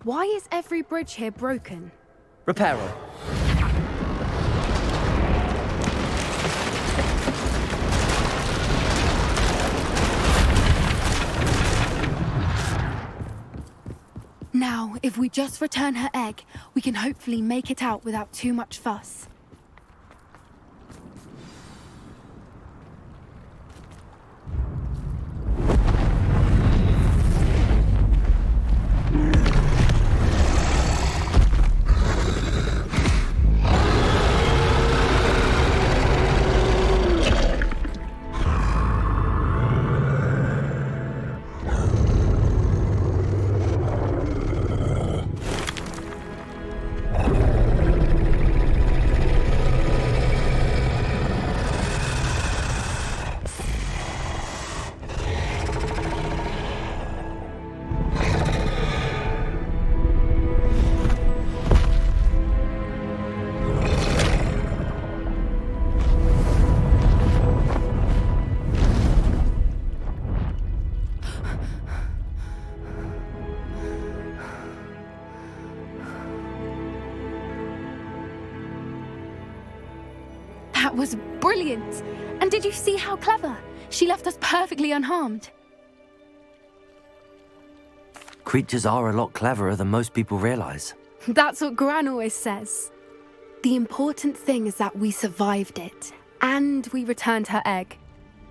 Why is every bridge here broken? Reparo. if we just return her egg, we can hopefully make it out without too much fuss. That was brilliant! And did you see how clever? She left us perfectly unharmed. Creatures are a lot cleverer than most people realize. That's what Gran always says. The important thing is that we survived it, and we returned her egg.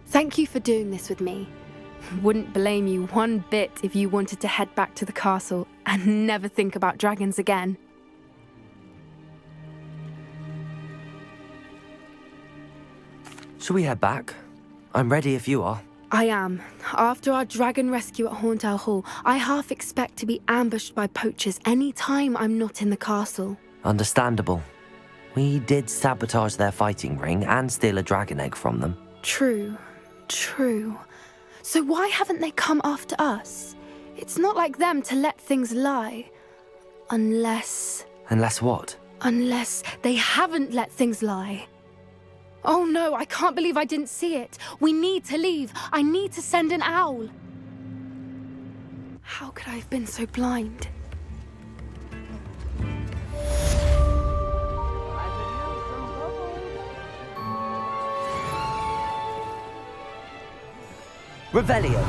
Thank you for doing this with me. Wouldn't blame you one bit if you wanted to head back to the castle and never think about dragons again. Shall we head back? I'm ready if you are. I am. After our dragon rescue at Hauntowl Hall, I half expect to be ambushed by poachers any time I'm not in the castle. Understandable. We did sabotage their fighting ring and steal a dragon egg from them. True. So why haven't they come after us? It's not like them to let things lie. Unless what? Unless they haven't let things lie. Oh no, I can't believe I didn't see it. We need to leave. I need to send an owl. How could I have been so blind? Revelio.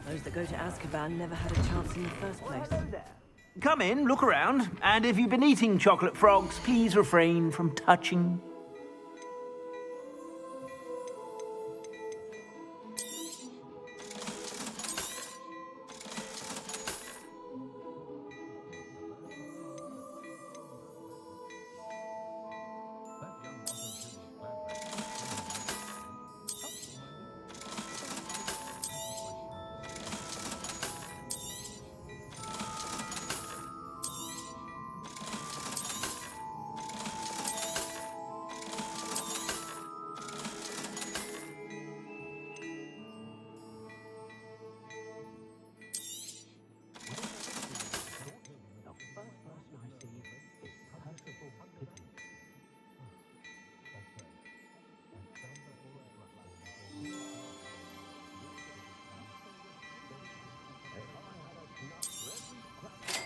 Those that go to Azkaban never had a chance in the first place. Come in, look around, and if you've been eating chocolate frogs, please refrain from touching.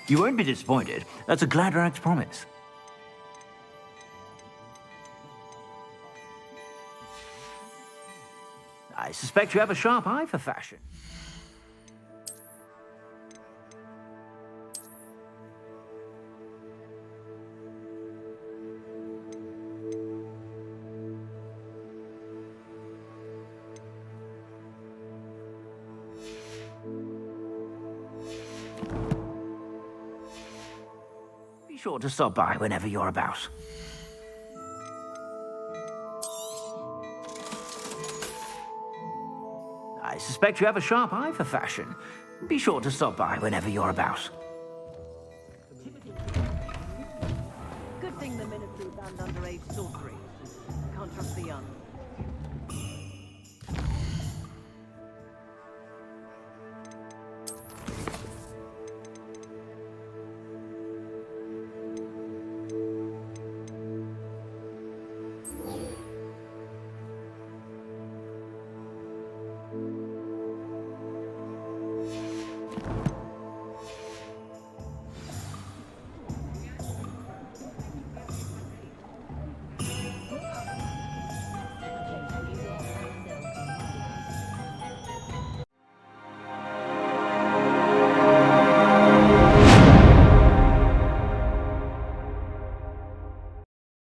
You won't be disappointed. That's a Gladrag's promise. I suspect you have a sharp eye for fashion. sure to stop by whenever you're about. I suspect you have a sharp eye for fashion. Be sure to stop by whenever you're about. Good thing the ministry banned underage sorcery. Can't trust the young.